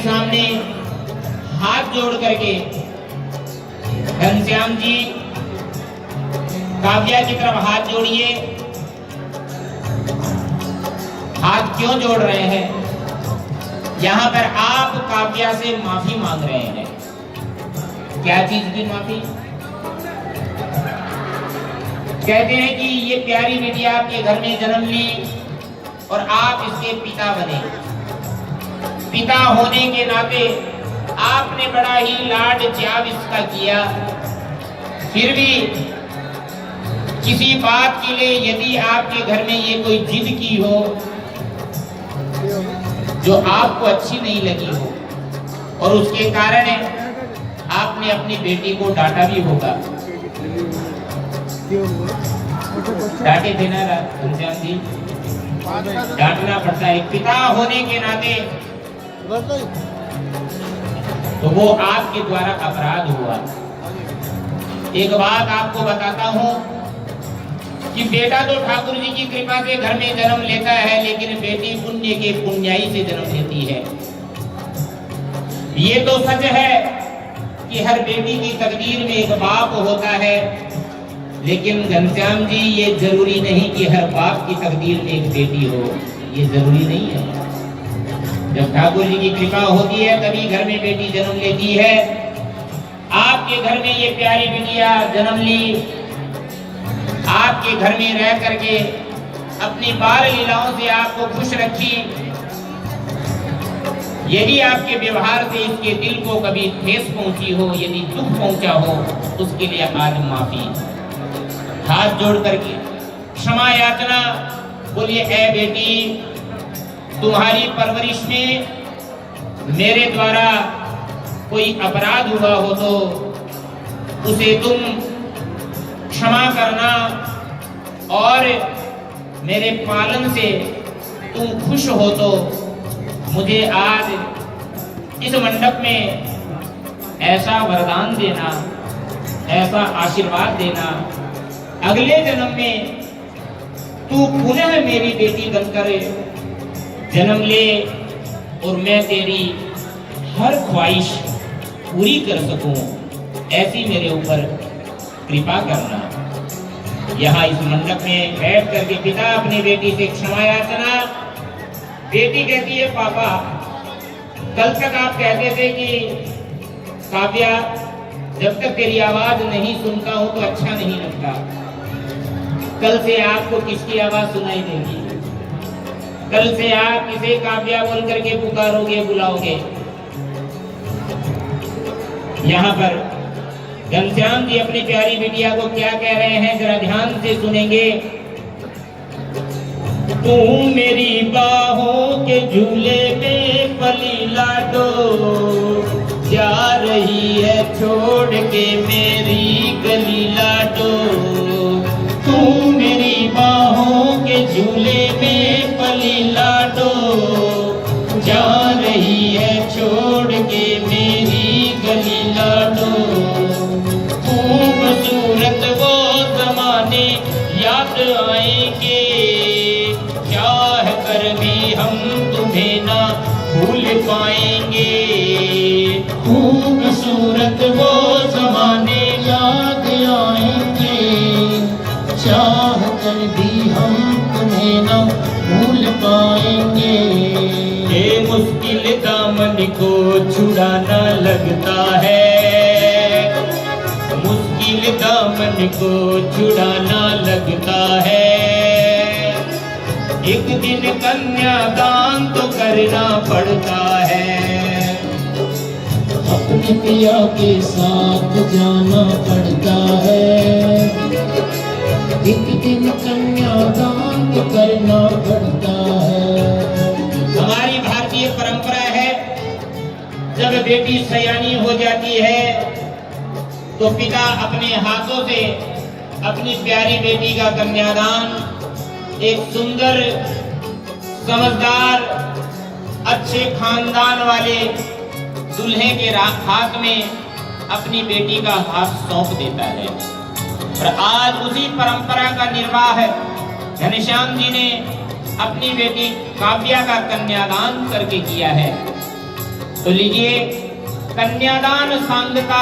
सामने हाथ जोड़ करके घनश्याम जी काव्या की तरफ हाथ जोड़िए। हाथ क्यों जोड़ रहे हैं? यहां पर आप काव्या से माफी मांग रहे हैं। क्या चीज की माफी? कहते हैं कि ये प्यारी बेटी आपके घर में जन्म ली और आप इसके पिता बने। पिता होने के नाते आपने बड़ा ही लाड चाव इसका किया, फिर भी किसी बात के लिए यदि आपके घर में ये कोई जिद की हो जो आपको अच्छी नहीं लगी हो और उसके कारण आपने अपनी बेटी को डांटा भी होगा। डांटे थे ना घनश्याम जी? डांटना पड़ता है पिता होने के नाते, तो वो आपके द्वारा अपराध हुआ। एक बात आपको बताता हूं कि बेटा तो ठाकुर जी की कृपा से घर में जन्म लेता है, लेकिन बेटी पुण्य के पुण्याई से जन्म लेती है। ये तो सच है कि हर बेटी की तकदीर में एक बाप होता है, लेकिन घनश्याम जी ये जरूरी नहीं कि हर बाप की तकदीर में एक बेटी हो, ये जरूरी नहीं है। जब ठाकुर जी की कृपा होती है तभी घर में बेटी जन्म लेती है। आपके घर में ये प्यारी बिटिया जन्म ली, आपके घर में रह करके अपनी बाल लीलाओं से आपको खुश रखी। यदि आपके व्यवहार से इसके दिल को कभी ठेस पहुंची हो, यदि दुख पहुंचा हो, उसके लिए आज माफी। हाथ जोड़ करके क्षमा याचना, बोलिए ऐ बेटी, तुम्हारी परवरिश में मेरे द्वारा कोई अपराध हुआ हो तो उसे तुम क्षमा करना और मेरे पालन से तुम खुश हो तो मुझे आज इस मंडप में ऐसा वरदान देना, ऐसा आशीर्वाद देना, अगले जन्म में तू पुनः मेरी बेटी बनकर जन्म ले और मैं तेरी हर ख्वाहिश पूरी कर सकूं, ऐसी मेरे ऊपर कृपा करना। यहाँ इस मंडप में बैठ करके पिता अपनी बेटी से क्षमा याचना। बेटी कहती है पापा, कल तक आप कहते थे कि काव्या जब तक तेरी आवाज नहीं सुनता हूं तो अच्छा नहीं लगता। कल से आपको किसकी आवाज सुनाई देगी? कल से आप किसे काव्या बोल करके पुकारोगे, बुलाओगे? यहाँ पर घनश्याम जी अपनी प्यारी बिटिया को क्या कह रहे हैं, जरा ध्यान से सुनेंगे। तू मेरी बाहों के झूले में पली लाडो, जा रही है छोड़ के मेरी गली लाडो। तू मेरी बाहों के झूले में पली लाडो, जा रही है छोड़ के मेरी गली लाडो। खूबसूरत वो जमाने याद आएंगे, चाह कर भी हम तुम्हें ना भूल पाएंगे। खूबसूरत वो जमाने याद आएंगे, चाह कर भी हम तुम्हें ना भूल पाएंगे। ये मुश्किल दामन को छुड़ाना लगता है, मुश्किल दामन को छुड़ाना लगता है। एक दिन कन्यादान तो करना पड़ता है, अपने पिया के साथ जाना पड़ता है। एक दिन कन्यादान तो करना पड़ता है। हमारी भारतीय परंपरा है, जब बेटी सयानी हो जाती है तो पिता अपने हाथों से अपनी प्यारी बेटी का कन्यादान एक सुंदर, समझदार, अच्छे खानदान वाले दूल्हे के हाथ में अपनी बेटी का हाथ सौंप देता है। और आज उसी परंपरा का निर्वाह घनश्याम जी ने अपनी बेटी काव्या का कन्यादान करके किया है। तो लीजिए कन्यादान सांग का